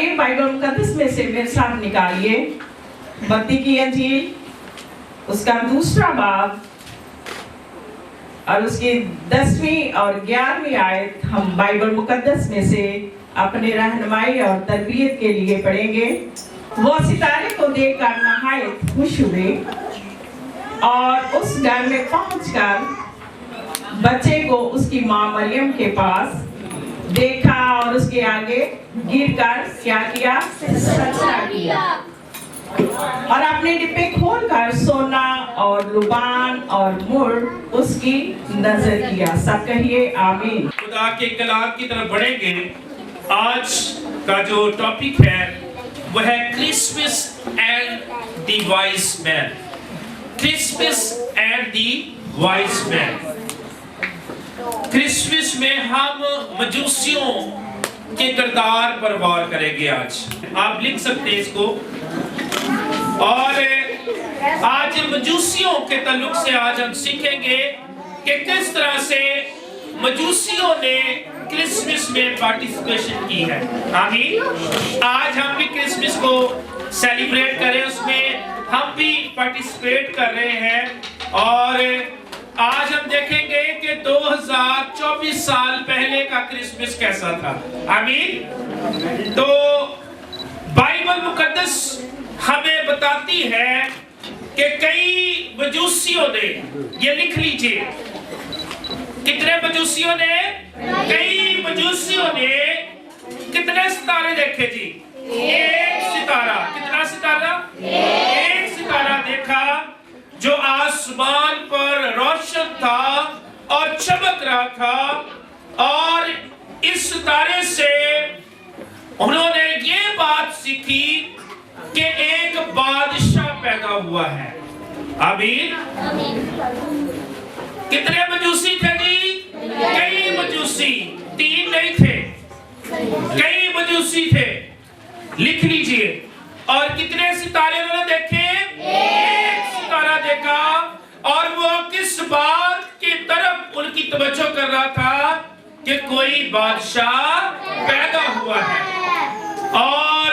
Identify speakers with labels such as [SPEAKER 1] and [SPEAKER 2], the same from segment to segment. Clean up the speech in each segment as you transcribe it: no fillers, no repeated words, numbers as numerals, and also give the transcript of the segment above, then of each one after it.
[SPEAKER 1] आइए बाइबल मुकद्दस में से मेरे साथ निकालिए मत्ती की इंजील, उसका 2 बाब और उसकी 10वीं और 11वीं आयत हम बाइबल मुकद्दस में से अपने रहनुमाई और तरबियत के लिए पढ़ेंगे। वो सितारे को देखकर नहायत खुश हुए और उस घर में पहुंचकर बच्चे को उसकी माँ मरियम के पास देखा और उसके आगे गिरकर क्या किया? सजदा किया और अपने डिब्बे खोलकर सोना और लुबान और मुर उसकी नजर किया। सब कहिए आमीन।
[SPEAKER 2] खुदा के कलाम की तरफ बढ़ेंगे। आज का जो टॉपिक है वह है Christmas and the wise man. Christmas and the wise man. Christmas में हम मजूसियों के किरदार पर वार करेंगे। आज आप लिख सकते हैं इसको। और आज मजूसियों के ताल्लुक से आज हम सीखेंगे कि किस तरह से मजूसियों ने क्रिसमस में पार्टिसिपेशन की है। आमीन। आज हम भी क्रिसमस को सेलिब्रेट करें, उसमें हम भी पार्टिसिपेट कर रहे हैं। और आज हम देखेंगे कि 2024 साल पहले का क्रिसमस कैसा था। आमीन। तो बाइबल मुकद्दस हमें बताती है कि कई मजूसियों ने, ये लिख लीजिए, कितने मजूसियों ने? कई मजूसियों ने कितने सितारे देखे जी? एक सितारा। कितना सितारा? एक सितारा देखा जो आसमान पर रोशन था और चमक रहा था। और इस सितारे से उन्होंने ये बात सीखी कि एक बादशाह पैदा हुआ है। आमीन। कितने मजूसी थे जी? कई मजूसी, 3 नहीं थे, कई मजूसी थे। लिख लीजिए। और कितने सितारे उन्होंने देखे? एक सितारा देखा। और वो किस बात की तरफ उनकी तवज्जो कर रहा था कि कोई बादशाह पैदा हुआ है। और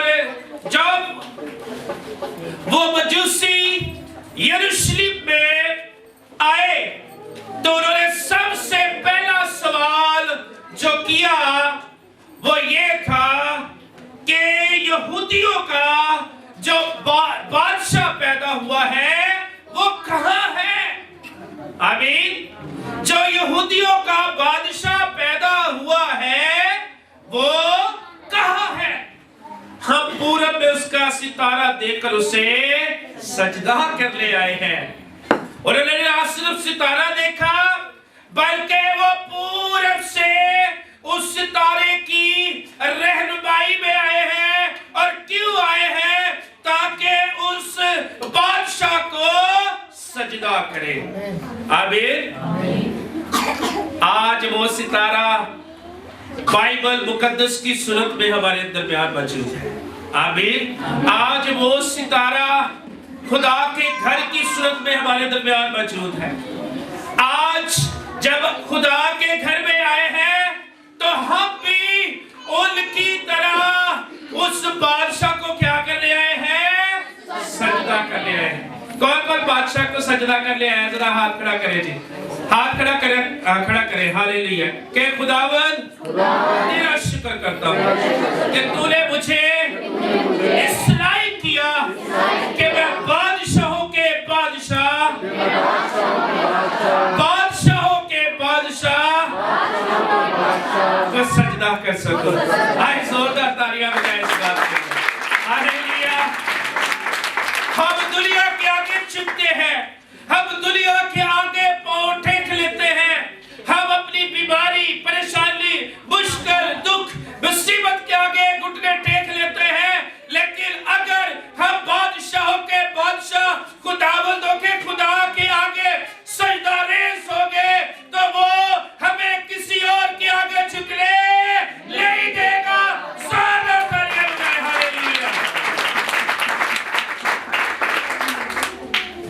[SPEAKER 2] जब वो मजूसी यरूशलेम में आए तो उन्होंने सबसे पहला सवाल जो किया वो ये था कि यहूदियों का जो बादशाह पैदा हुआ है वो कहाँ है? आमीन। जो यहूदियों का बादशाह पैदा हुआ है वो कहाँ है? हम पूरब में उसका सितारा देखकर उसे सजदा करने आए हैं। और उन्होंने ना सिर्फ सितारा देखा बल्कि वो पूरब से उस सितारे की रहनुमाई में आए हैं। और क्यों आए हैं? ताकि उस बादशाह को सजदा करें। आमीन। आज वो सितारा बाइबल मुकद्दस की सूरत में हमारे दरमियान मौजूद है। आमीन। आज वो सितारा खुदा के घर की सूरत में हमारे दरमियान मौजूद है। आज जब खुदा के घर में आए हैं तो हम भी उनकी तरह उस बादशाह को क्या करने आए हैं? सजदा करने आए हैं। कौन कौन बादशाह को सजदा करने आए? जरा हाथ खड़ा करें जी, हाथ खड़ा करें, खड़ा करें। हालेलुया। कि खुदावंद तेरा शुक्र करता हूँ कि तूने मुझे इस लायक किया कि मैं बादशाहों के बादशाह, बादशाहों के बादशाह को सजदा कर सकूं। आए जोरदार तालियां बजाएं इस बात के लिए। हालेलुया। हम दुनिया के आगे झुकते हैं, हम दुनिया के आगे पांव टेक लेते हैं, हम अपनी बीमारी, परेशानी, मुश्किल, दुख, मुसीबत के आगे घुटने टेक लेते हैं। लेकिन अगर हम बादशाहों के बादशाह खुदावंदों के खुदा के आगे सजदा रेज़ होंगे तो वो हमें किसी और के आगे झुकने नहीं देगा। सारा तालियां बजाएं। हालेलुया।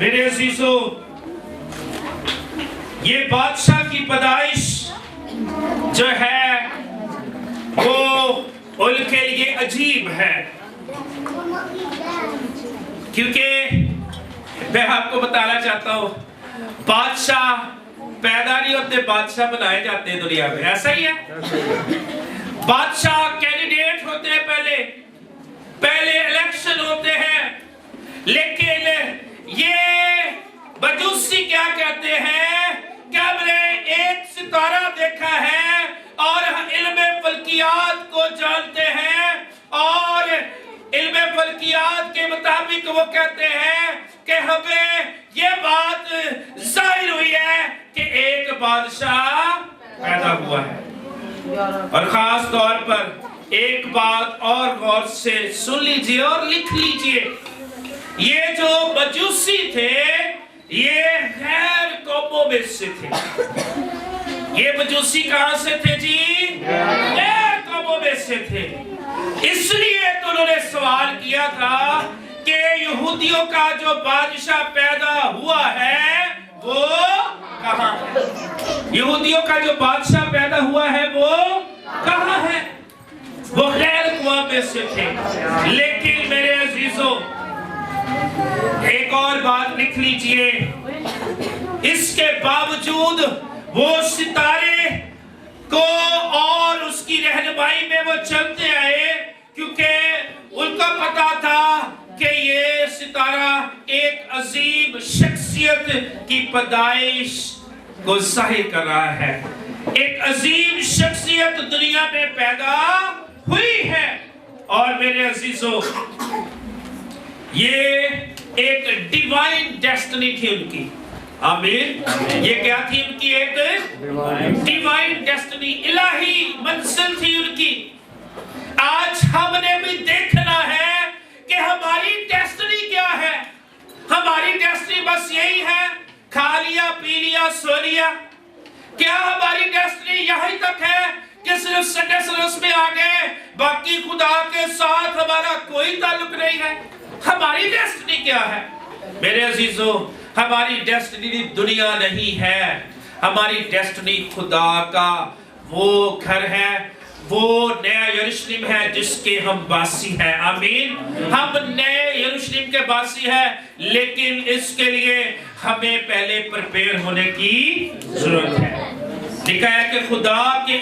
[SPEAKER 2] मेरे अजीजों, ये बादशाह की पैदाइश जो है वो उनके लिए अजीब है, क्योंकि मैं आपको बताना चाहता हूं, बादशाह पैदा नहीं होते, बादशाह बनाए जाते हैं दुनिया में, ऐसा ही है। बादशाह कैंडिडेट होते हैं, पहले इलेक्शन होते हैं, लेकिन ये मजूसी क्या कहते हैं कि हमने एक सितारा देखा है और इल्म फल्कियात को जानते हैं, और इल्म फल्कियात के मुताबिक वो कहते हैं कि हमें ये बात जाहिर हुई है कि एक बादशाह पैदा हुआ है। और खास तौर पर एक बात और गौर से सुन लीजिए और लिख लीजिए, ये जो मजूसी थे ये गैर कौमों में से थे। ये मजूसी कहां से थे जी? गैर कौमों में से थे। इसलिए तो उन्होंने सवाल किया था कि यहूदियों का जो बादशाह पैदा हुआ है वो कहां है? यहूदियों का जो बादशाह पैदा हुआ है वो कहां है? वो गैर कौम में से थे। लेकिन मेरे अजीजों, एक और बात लिख लीजिए, इसके बावजूद वो सितारे को और उसकी रहनुमाई में वो चलते आए, क्योंकि उनको पता था कि ये सितारा एक अजीम शख्सियत की पैदाइश को जाहिर कर रहा है। एक अजीम शख्सियत दुनिया में पैदा हुई है। और मेरे अजीजों, ये एक डिवाइन डेस्टिनी थी उनकी। आमीन। ये क्या थी उनकी? एक डिवाइन डेस्टिनी, इलाही मंजिल थी उनकी। आज हमने भी देखना है कि हमारी डेस्टिनी क्या है। हमारी डेस्टिनी बस यही है, खा लिया, पी लिया, सो लिया? क्या हमारी डेस्टिनी यहीं तक है कि सिर्फ संडे सर्विस में आ गए, बाकी खुदा के साथ हमारा कोई ताल्लुक नहीं है? हमारी डेस्टिनी क्या है? मेरे अजीजों, हमारी डेस्टिनी दुनिया नहीं है, हमारी डेस्टिनी खुदा का वो घर है, वो नया यरूशलेम है जिसके हम वासी हैं। आमीन। हम नए यरूशलेम के वासी हैं, लेकिन इसके लिए हमें पहले प्रिपेयर होने की जरूरत है। लिखा है कि खुदा के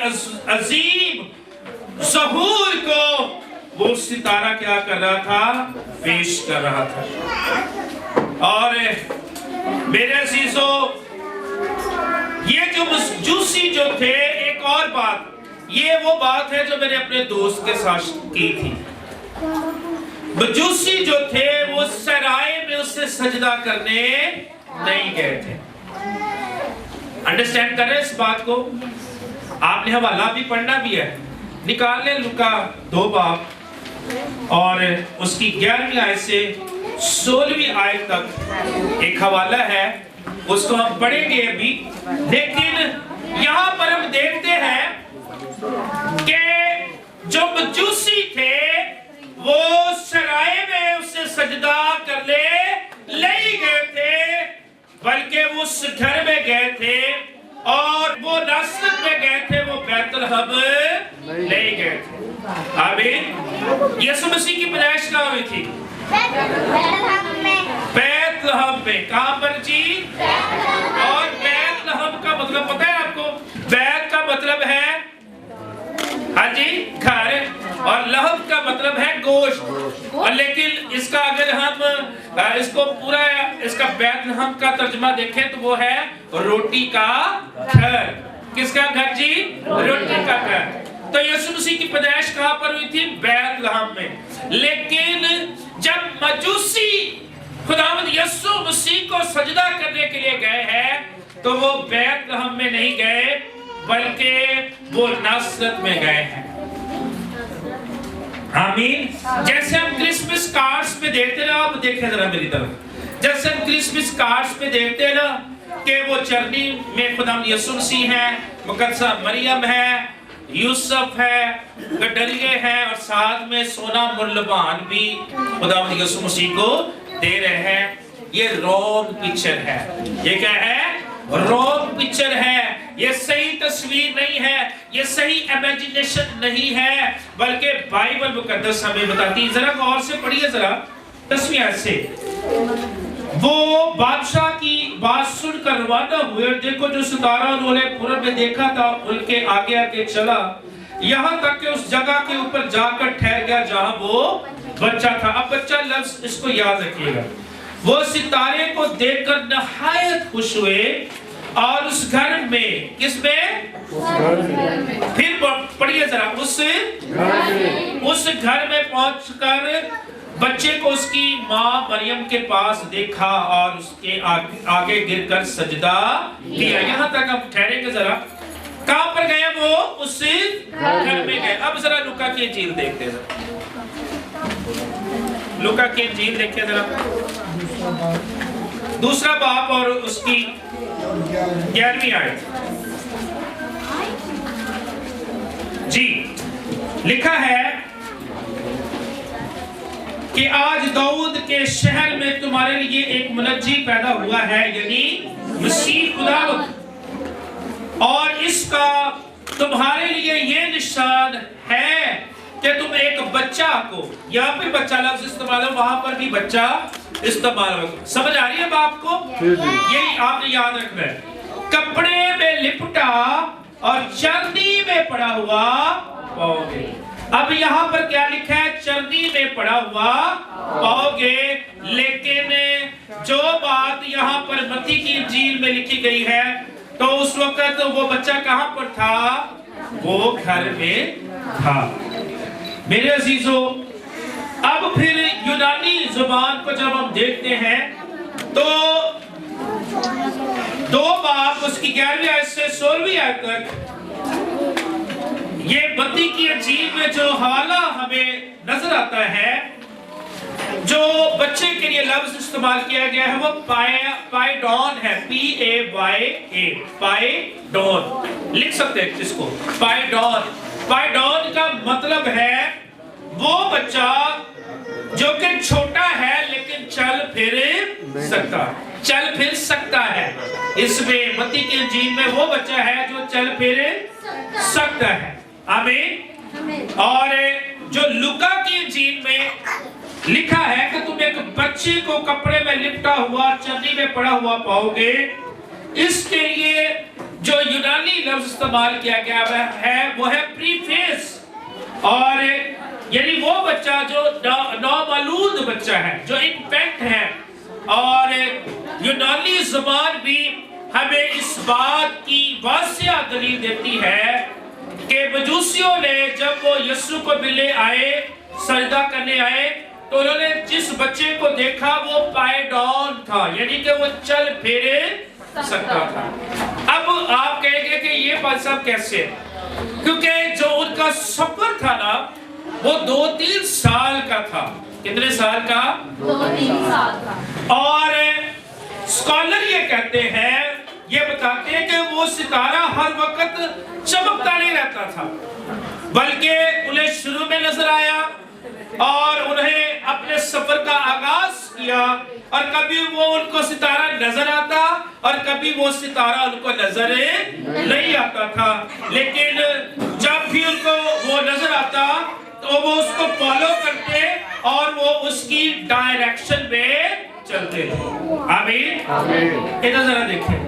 [SPEAKER 2] अजीम ज़हूर को वो सितारा क्या कर रहा था? पेश कर रहा था। और मेरे अजीजों, ये जो मजूसी जो थे, एक और बात, ये वो बात है जो मैंने अपने दोस्त के साथ की थी। मजूसी जो थे वो सराय में उससे सजदा करने नहीं गए थे। अंडरस्टैंड करें इस बात को। आपने हवाला भी पढ़ना भी है, निकाल लें लूका 2 बाब और उसकी 11वीं आयत से 16वीं आयत तक एक हवाला है, उसको हम पढ़ेंगे अभी। लेकिन यहाँ पर हम देखते हैं कि जो मजूसी थे वो सराय में उससे सजदा करने नहीं गए थे, बल्कि वो उस घर में गए थे, और वो नासरत में गए थे, वो बैतलहम नहीं गए थे। आमीन। यीशु मसीह की पैदाइश कहाँ हुई थी? बैतलहम में। कहाँ पर जी? और बैतलहम का मतलब पता है आपको? बैत का मतलब है, हाँ जी, घर, और लहम का मतलब है गोश्त। और लेकिन इसका अगर हम इसको पूरा इसका बैतलहम का तर्जुमा देखें तो वो है रोटी का घर। किसका घर जी? रोटी का घर। तो यीशु मसीह की पैदाइश कहाँ पर हुई थी? बैतलहम में। लेकिन जब मजूसी खुदावंद यीशु मसीह को सजदा करने के लिए गए हैं तो वो बैतलहम में नहीं गए, बल्कि वो नासरत में गए हैं। आमीन। जैसे हम क्रिसमस कार्ड्स पे देखते ना, आप देखें जरा मेरी तरफ, जैसे हम क्रिसमस कार्ड्स पे देखते ना कि वो चरनी में खुदावंद यीशु मसीह है, मुकद्दसा मरियम है, यूसुफ है, गडरिये है, और साथ में सोना मूल्यवान भी खुदावंद यीशु मसीह को दे रहे हैं। ये रॉन्ग पिक्चर है। ये क्या है? रॉन्ग पिक्चर है। یہ صحیح تصویر نہیں ہے، یہ صحیح امیجنیشن نہیں ہے، بلکہ بائبل مقدس ہمیں بتاتی ہے۔ ذرا غور سے پڑھیے ذرا 10ویں آیت سے، وہ بادشاہ کی بات سن کر روانہ ہوئے، اور دیکھو جو ستارہ انہوں نے پورب میں دیکھا تھا ان کے آگے آگے چلا، یہاں تک کہ اس جگہ کے اوپر جا کر ٹھہر گیا جہاں وہ بچہ تھا۔ اب بچہ لفظ اس کو یاد رکھیے گا، وہ ستارے کو دیکھ کر نہایت خوش ہوئے، اور اس گھر میں، کس میں؟ پھر پڑھیے ذرا، اس گھر میں پہنچ کر بچے کو اس کی ماں مریم کے پاس دیکھا اور اس کے آگے گر کر سجدہ کیا۔ یہاں تک ہم ٹھہریں گے ذرا۔ کہاں پر گئے وہ؟ اس گھر میں گئے۔ اب ذرا لوکا کی انجیل دیکھتے ہیں، لوکا کی انجیل دیکھیں ذرا، دوسرا باب اور اس کی 11ویں آیت۔ جی لکھا ہے کہ آج داؤد کے شہر میں تمہارے لیے ایک منجی پیدا ہوا ہے، یعنی مسیح خداوند، اور اس کا تمہارے لیے یہ نشان ہے کہ تم ایک بچہ کو، یہاں پہ بچہ لفظ استعمال ہے، وہاں پر بھی بچہ استعمال ہو۔ سمجھ آ رہی ہے باپ کو؟ یہی آپ نے یاد رکھنا ہے، کپڑے میں لپٹا اور چرنی میں پڑا ہوا پاؤ گے۔ اب یہاں پر کیا لکھا ہے؟ چرنی میں پڑا ہوا پاؤ گے، لیکن جو بات یہاں پر متی کی انجیل میں لکھی گئی ہے تو اس وقت وہ بچہ کہاں پر تھا؟ وہ گھر میں تھا۔ میرے عزیزو، اب پھر یونانی زبان کو جب ہم دیکھتے ہیں تو 2 باب اس کی 11ویں آیت سے 16ویں آیت تک یہ متی کی انجیل میں جو حوالہ ہمیں نظر آتا ہے، جو بچے کے لیے لفظ استعمال کیا گیا ہے وہ پائیڈون ہے، PAYA، پائیڈون لکھ سکتے ہیں اس کو، پائیڈون۔ پائیڈون کا مطلب ہے وہ بچہ جو کہ چھوٹا ہے لیکن چل پھر سکتا ہے۔ اس میں متی کی انجیل میں وہ بچہ ہے جو چل پھر سکتا ہے، آمین۔ اور جو لوکا کی انجیل میں لکھا ہے کہ تم ایک بچے کو کپڑے میں لپٹا ہوا چرنی میں پڑا ہوا پاؤ گے، اس کے لیے جو یونانی لفظ استعمال کیا گیا ہے وہ ہے پریفیس، اور یعنی وہ بچہ جو نومولود بچہ ہے، جو انفینٹ ہے۔ اور یونانی زبان بھی ہمیں اس بات کی واضح دلیل دیتی ہے کہ مجوسیوں نے جب وہ یسوع کو ملنے آئے، سجدہ کرنے آئے، تو انہوں نے جس بچے کو دیکھا وہ پائیڈون تھا، یعنی کہ وہ چل پھر سکتا تھا۔ اب آپ کہیں گے کہ یہ بات صاحب کیسے؟ کیونکہ جو ان کا سفر تھا نا وہ 2-3 سال کا تھا۔ کتنے سال کا؟ 2-3 سال کا۔ اور اسکالر یہ کہتے ہیں، یہ بتاتے ہیں کہ وہ ستارہ ہر وقت چمکتا نہیں رہتا تھا، بلکہ انہیں شروع میں نظر آیا اور انہیں اپنے سفر کا آغاز کیا، اور کبھی وہ ان کو ستارہ نظر آتا اور کبھی وہ ستارہ ان کو نظر نہیں آتا تھا، لیکن جب بھی ان کو وہ نظر آتا تو وہ اس کو فالو کرتے اور وہ اس کی ڈائریکشن میں چلتے تھے۔ آمین۔ ادھر ذرا دیکھیں،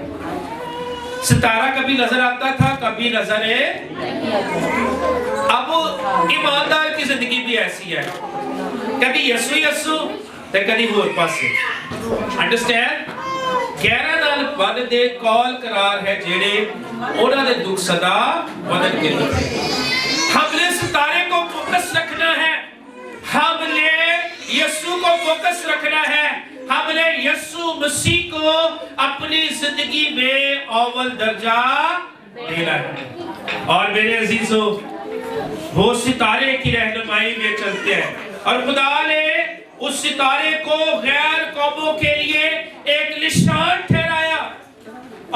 [SPEAKER 2] ستارہ کبھی نظر آتا تھا کبھی نظر نہیں آتا۔ اب ایماندار کی زندگی بھی ایسی ہے، کبھی یسو تو کبھی ہور پاسے۔ انڈرسٹینڈ؟ 11 نال بدے کال قرار ہے جیڑے انہاں دے دکھ صدا بدل کے لکھے۔ ہم نے ستارے کو فوکس رکھنا ہے، ہم نے یسوع کو فوکس رکھنا ہے، ہم نے یسوع مسیح کو اپنی زندگی میں اول درجہ دینا ہے۔ اور میرے عزیزو، وہ ستارے کی رہنمائی میں چلتے ہیں، اور خدا نے اس ستارے کو غیر قوموں کے لیے ایک نشان ٹھہرایا،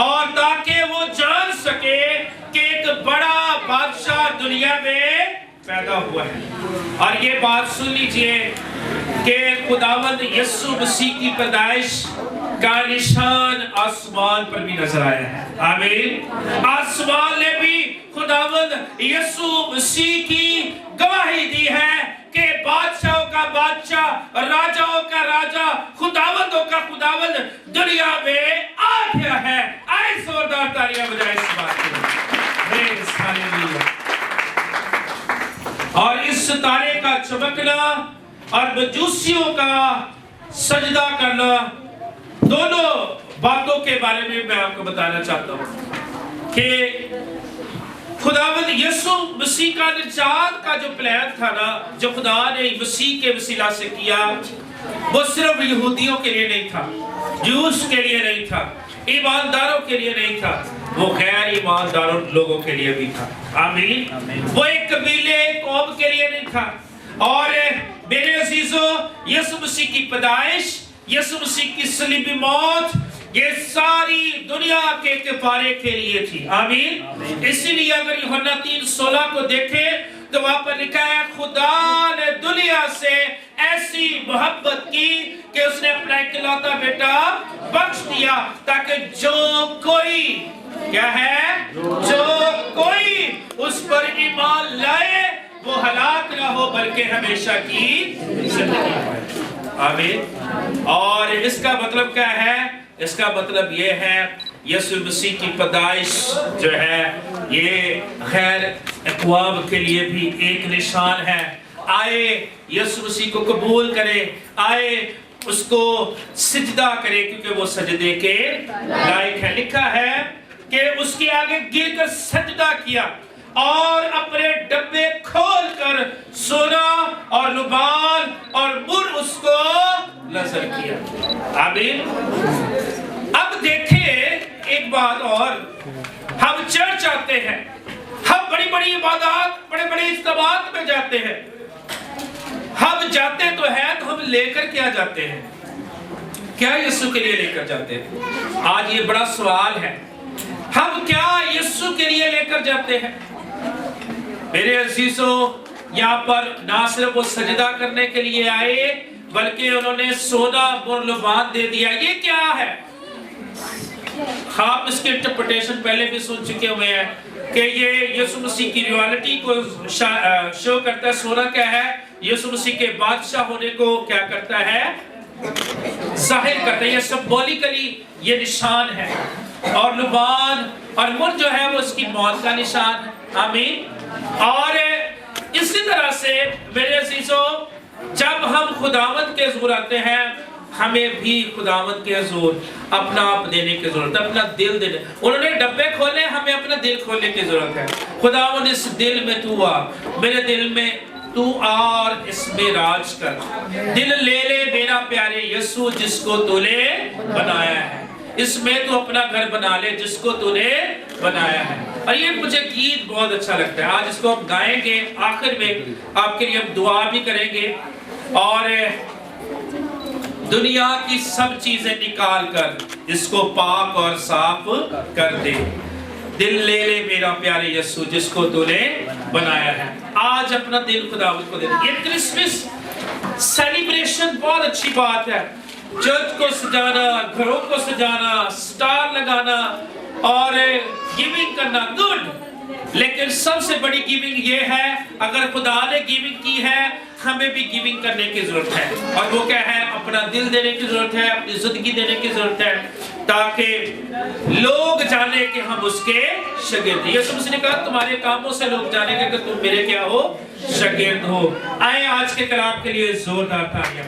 [SPEAKER 2] اور تاکہ وہ جان سکے کہ ایک بڑا بادشاہ دنیا میں پیدا ہوا ہے۔ اور یہ بات سن لیجئے کہ خداوند یسوع مسیح کی پیدائش کا نشان آسمان پر بھی نظر آیا ہے۔ آمین۔ आसमान ने भी खुदावंद यीशु मसीह की गवाही दी है कि बादशाहों का बादशाह, राजाओं का राजा, खुदावंदों का खुदावंद दुनिया में आ गया है। आए जोरदार तालियां बजाएं इस बात के लिए। Praise hallelujah. और इस तारे का चमकना और मजूसियों का सजदा करना, दोनों बातों के बारे में मैं आपको बताना चाहता हूं कि खुदावंद यीशु मसीह का निजात का जो प्लान था ना, जो खुदा ने मसीह के वसीला से किया, वो सिर्फ यहूदियों के लिए नहीं था, जूस के लिए नहीं था, ईमानदारों के लिए नहीं था, वो गैर ईमानदारों लोगों के लिए भी था। आमीन। वो एक कबीले, कौम के लिए नहीं था। और मेरे अजीजों, यीशु मसीह की पैदाइश, यीशु मसीह की सलीबी मौत, ये सारी दुनिया के कफारे के लिए थी। आमीन। इसीलिए अगर यूहन्ना 3:16 को देखें तो वहां पर लिखा है, खुदा ने दुनिया से ऐसी मोहब्बत की कि उसने अपना इकलौता बेटा बख्श दिया, ताकि जो कोई, क्या है, जो कोई उस पर ईमान लाए वो हलाक ना हो बल्कि हमेशा की जिंदगी पाए। आमीन। और इसका मतलब क्या है? इसका मतलब ये है, यीशु मसीह की पैदाइश जो है ये गैर अक़वाम के लिए भी एक निशान है। आए यीशु मसीह को कबूल करे, आए उसको सिजदा करे, क्योंकि वो सजदे के लायक है। लिखा है कि उसके आगे गिरकर सजदा किया और अपने डब्बे खोलकर सोना और रुमाल और मुर उसको नजर किया। आमीन। अब देखिए एक बात और, हम चर्च आते हैं, हम बड़ी बड़ी इबादत, बड़े बड़े इज्तिमात में जाते हैं। हम जाते तो हैं, तो हम लेकर क्या जाते हैं? क्या यीशु के लिए लेकर जाते हैं? आज ये बड़ा सवाल है, हम क्या यीशु के लिए लेकर जाते हैं? मेरे अजीजों, यहाँ पर ना सिर्फ वो सजदा करने के लिए आए, बल्कि उन्होंने सोना और लुबान दे दिया। ये क्या है? आप इसके इंटरप्रिटेशन पहले भी सुन चुके हुए हैं कि ये यीशु मसीह की रियलिटी को शो करता है। सोना क्या है? यीशु मसीह के बादशाह होने को क्या करता है? जाहिर करता है। ये सिंबॉलिकली ये निशान है। और लुबान और मुर जो है वो उसकी मौत का निशान है। आमीन। और इसी तरह से मेरे अजीजों, जब हम खुदावंद के हुजूर आते हैं, हमें भी खुदावंद के हुजूर अपना आप देने की जरूरत है, अपना दिल देने। उन्होंने डब्बे खोले, हमें अपना दिल खोलने की जरूरत है। खुदावंद इस दिल में तू आ, मेरे दिल में तू और इसमें राज कर। दिल ले ले मेरा प्यारे यीशु, जिसको तूने बनाया है। इसमें तू अपना घर बना ले जिसको तूने बनाया है। और ये मुझे गीत बहुत अच्छा लगता है। आज इसको हम गाएंगे, आखिर में आपके लिए हम दुआ भी करेंगे। और दुनिया की सब चीजें निकाल कर इसको पाक और साफ कर दे। दिल ले ले मेरा प्यारे यीशु, जिसको तूने बनाया है। आज अपना दिल खुदावंद को दे दे। ये क्रिसमस सेलिब्रेशन बहुत अच्छी बात है। चर्च को सजाना, घरों को सजाना, स्टार लगाना और गिविंग करना, गुड। लेकिन सबसे बड़ी गिविंग ये है, अगर खुदा ने गिविंग की है, हमें भी गिविंग करने की जरूरत है। और वो क्या है? अपना दिल देने की जरूरत है, अपनी जिंदगी देने की जरूरत है, ताकि लोग जाने कि हम उसके शागिर्द हैं। यीशु मसीह ने कहा, तुम्हारे कामों से लोग जानेंगे कि तुम मेरे क्या हो? शागिर्द हो। आए आज के कलाम के लिए जोरदार तालियां।